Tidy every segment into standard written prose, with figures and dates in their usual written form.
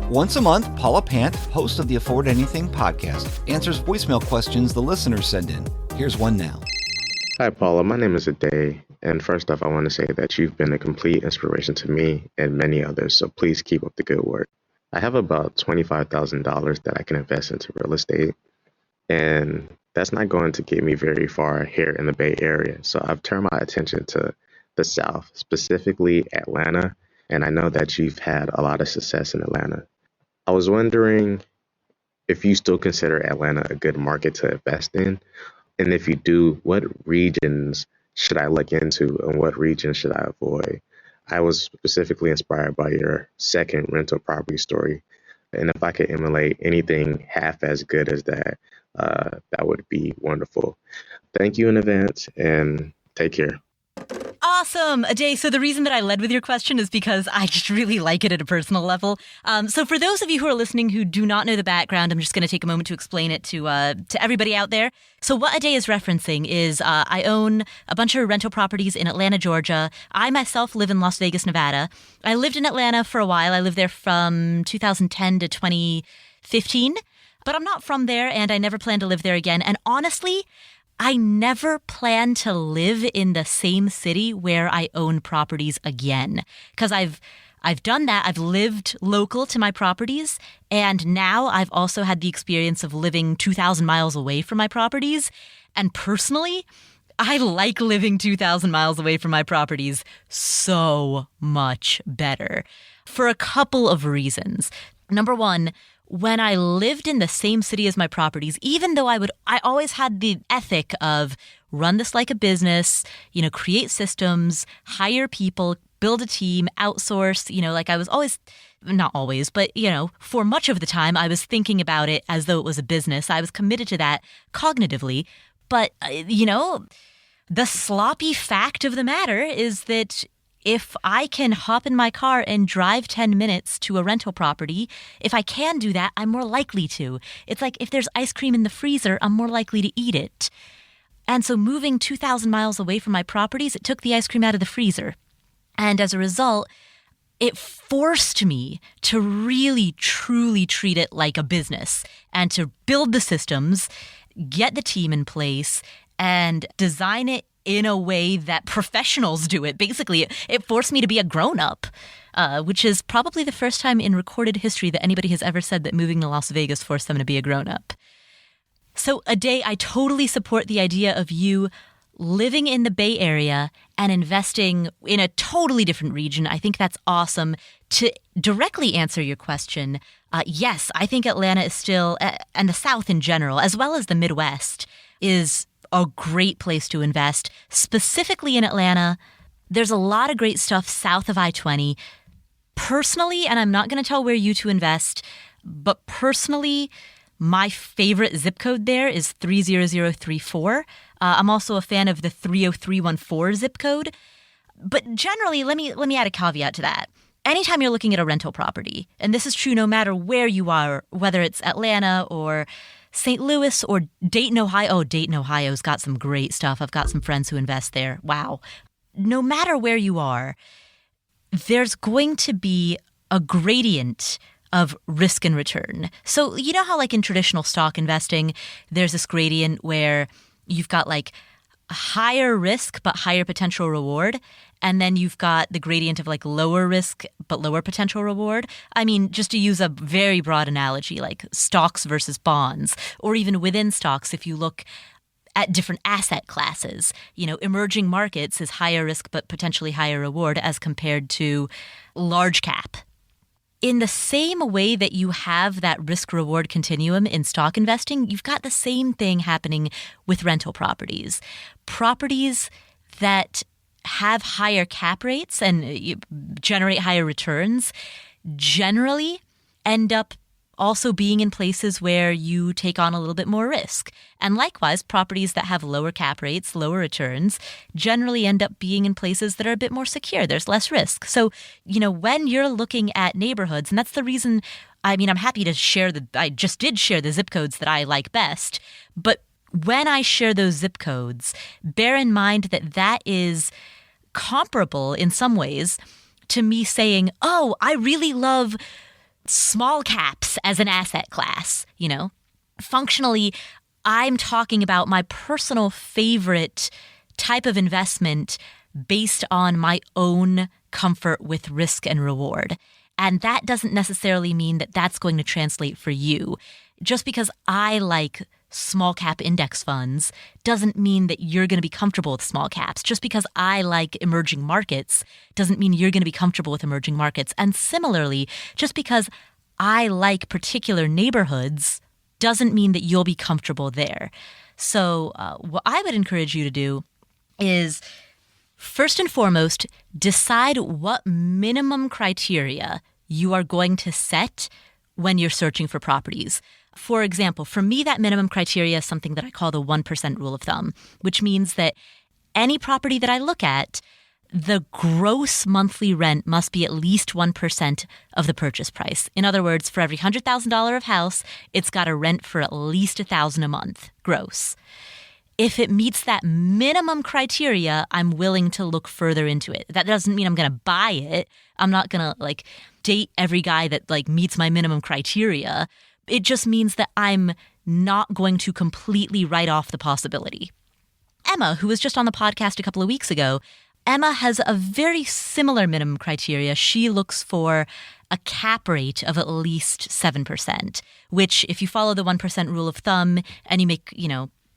Once a month, Paula Pant, host of the Afford Anything podcast, answers voicemail questions the listeners send in. Here's one now. Hi, Paula. My name is Ade. And first off, I want to say that you've been a complete inspiration to me and many others, so please keep up the good work. I have about $25,000 that I can invest into real estate, and that's not going to get me very far here in the Bay Area. So I've turned my attention to the South, specifically Atlanta, and I know that you've had a lot of success in Atlanta. I was wondering if you still consider Atlanta a good market to invest in, and if you do, what regions should I look into and what regions should I avoid? I was specifically inspired by your second rental property story, and if I could emulate anything half as good as that, that would be wonderful. Thank you in advance, and take care. Awesome, Ade. So the reason that I led with your question is because I just really like it at a personal level. So for those of you who are listening who do not know the background, I'm just going to take a moment to explain it to everybody out there. So what Ade is referencing is I own a bunch of rental properties in Atlanta, Georgia. I myself live in Las Vegas, Nevada. I lived in Atlanta for a while. I lived there from 2010 to 2015. But I'm not from there, and I never plan to live there again. And honestly, I never plan to live in the same city where I own properties again, because I've done that. I've lived local to my properties, and now I've also had the experience of living 2,000 miles away from my properties. And personally, I like living 2,000 miles away from my properties so much better for a couple of reasons. Number one, when I lived in the same city as my properties, even though I always had the ethic of run this like a business, create systems, hire people, build a team, outsource, like I was always, not always, but, for much of the time, I was thinking about it as though it was a business. I was committed to that cognitively. But, the sloppy fact of the matter is that if I can hop in my car and drive 10 minutes to a rental property, if I can do that, I'm more likely to. It's like if there's ice cream in the freezer, I'm more likely to eat it. And so moving 2,000 miles away from my properties, it took the ice cream out of the freezer. And as a result, it forced me to really, truly treat it like a business and to build the systems, get the team in place, and design it in a way that professionals do it. Basically, it forced me to be a grown-up, which is probably the first time in recorded history that anybody has ever said that moving to Las Vegas forced them to be a grown-up. So, Ade, I totally support the idea of you living in the Bay Area and investing in a totally different region. I think that's awesome. To directly answer your question, yes, I think Atlanta is still, and the South in general, as well as the Midwest, is a great place to invest. Specifically in Atlanta, there's a lot of great stuff south of I-20. Personally, and I'm not going to tell where you to invest, but personally, my favorite zip code there is 30034. I'm also a fan of the 30314 zip code. But generally, let me add a caveat to that. Anytime you're looking at a rental property, and this is true no matter where you are, whether it's Atlanta or St. Louis or Dayton, Ohio. Oh, Dayton, Ohio's got some great stuff. I've got some friends who invest there. Wow. No matter where you are, there's going to be a gradient of risk and return. So you know how like in traditional stock investing, there's this gradient where you've got like a higher risk but higher potential reward. And then you've got the gradient of like lower risk but lower potential reward. I mean, just to use a very broad analogy, like stocks versus bonds, or even within stocks, if you look at different asset classes, emerging markets is higher risk but potentially higher reward as compared to large cap. In the same way that you have that risk-reward continuum in stock investing, you've got the same thing happening with rental properties. Properties that have higher cap rates and generate higher returns generally end up also being in places where you take on a little bit more risk. And likewise, properties that have lower cap rates, lower returns, generally end up being in places that are a bit more secure. There's less risk. So, when you're looking at neighborhoods, and that's the reason, I'm happy to share I just did share the zip codes that I like best, but when I share those zip codes, bear in mind that that is comparable in some ways to me saying, oh, I really love small caps as an asset class, Functionally, I'm talking about my personal favorite type of investment based on my own comfort with risk and reward. And that doesn't necessarily mean that that's going to translate for you. Just because I like small cap index funds doesn't mean that you're going to be comfortable with small caps. Just because I like emerging markets doesn't mean you're going to be comfortable with emerging markets. And similarly, just because I like particular neighborhoods doesn't mean that you'll be comfortable there. So what I would encourage you to do is, first and foremost, decide what minimum criteria you are going to set when you're searching for properties. For example, for me, that minimum criteria is something that I call the 1% rule of thumb, which means that any property that I look at, the gross monthly rent must be at least 1% of the purchase price. In other words, for every $100,000 of house, it's got to rent for at least $1,000 a month gross. If it meets that minimum criteria, I'm willing to look further into it. That doesn't mean I'm going to buy it. I'm not going to date every guy that meets my minimum criteria. It just means that I'm not going to completely write off the possibility. Emma, who was just on the podcast a couple of weeks ago, Emma has a very similar minimum criteria. She looks for a cap rate of at least 7%, which if you follow the 1% rule of thumb and you make,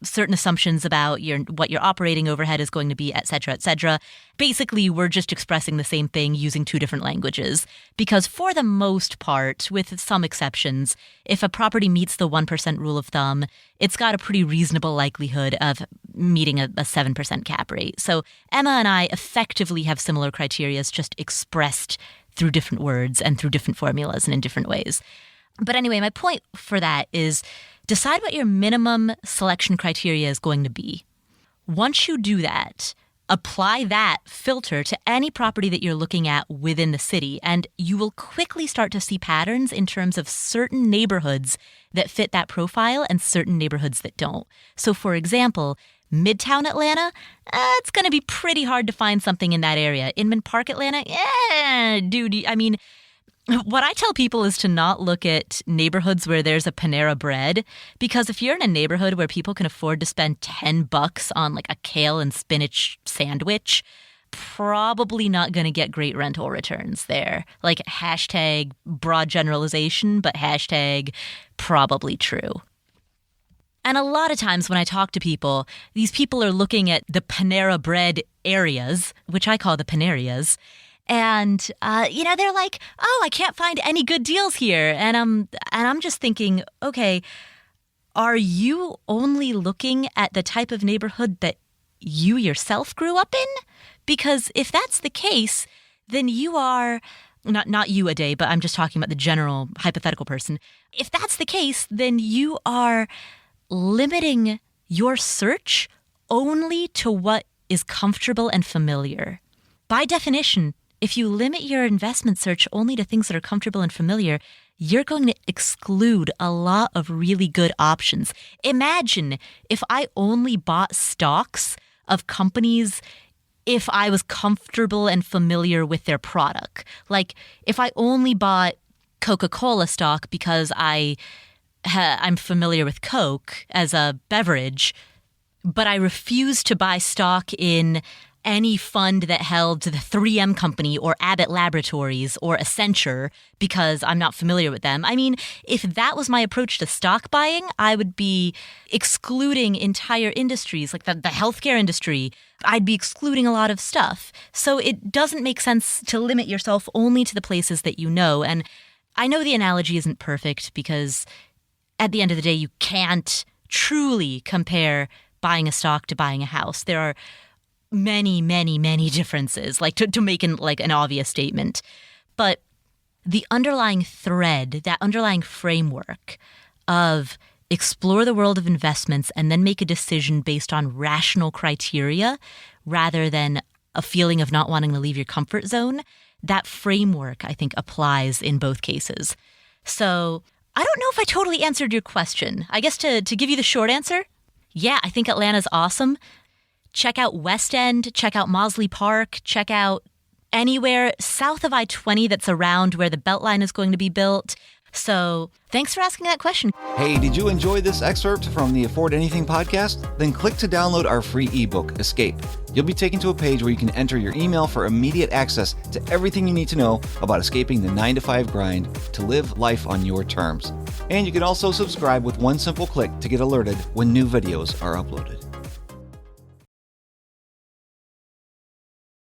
certain assumptions about what your operating overhead is going to be, et cetera, basically we're just expressing the same thing using two different languages. Because for the most part, with some exceptions, if a property meets the 1% rule of thumb, it's got a pretty reasonable likelihood of meeting a 7% cap rate. So Emma and I effectively have similar criteria, just expressed through different words and through different formulas and in different ways. But anyway, my point for that is decide what your minimum selection criteria is going to be. Once you do that, apply that filter to any property that you're looking at within the city, and you will quickly start to see patterns in terms of certain neighborhoods that fit that profile and certain neighborhoods that don't. So for example, Midtown Atlanta, it's going to be pretty hard to find something in that area. Inman Park Atlanta, what I tell people is to not look at neighborhoods where there's a Panera Bread, because if you're in a neighborhood where people can afford to spend $10 on a kale and spinach sandwich, probably not going to get great rental returns there. Hashtag broad generalization, but hashtag probably true. And a lot of times when I talk to people, these people are looking at the Panera Bread areas, which I call the Panerias, and, they're like, oh, I can't find any good deals here. And I'm just thinking, okay, are you only looking at the type of neighborhood that you yourself grew up in? Because if that's the case, then you are, not you, Ade, but I'm just talking about the general hypothetical person. If that's the case, then you are limiting your search only to what is comfortable and familiar. By definition, if you limit your investment search only to things that are comfortable and familiar, you're going to exclude a lot of really good options. Imagine if I only bought stocks of companies if I was comfortable and familiar with their product. If I only bought Coca-Cola stock because I'm familiar with Coke as a beverage, but I refuse to buy stock in any fund that held the 3M Company or Abbott Laboratories or Accenture because I'm not familiar with them. If that was my approach to stock buying, I would be excluding entire industries, like the healthcare industry. I'd be excluding a lot of stuff. So it doesn't make sense to limit yourself only to the places that you know. And I know the analogy isn't perfect because at the end of the day, you can't truly compare buying a stock to buying a house. There are many, many, many differences, to make an obvious statement. But the underlying thread, that underlying framework of explore the world of investments and then make a decision based on rational criteria rather than a feeling of not wanting to leave your comfort zone, that framework, I think, applies in both cases. So I don't know if I totally answered your question. I guess to give you the short answer, yeah, I think Atlanta's awesome. Check out West End, check out Mosley Park, check out anywhere south of I-20 that's around where the Beltline is going to be built. So thanks for asking that question. Hey, did you enjoy this excerpt from the Afford Anything podcast? Then click to download our free ebook, Escape. You'll be taken to a page where you can enter your email for immediate access to everything you need to know about escaping the 9-to-5 grind to live life on your terms. And you can also subscribe with one simple click to get alerted when new videos are uploaded.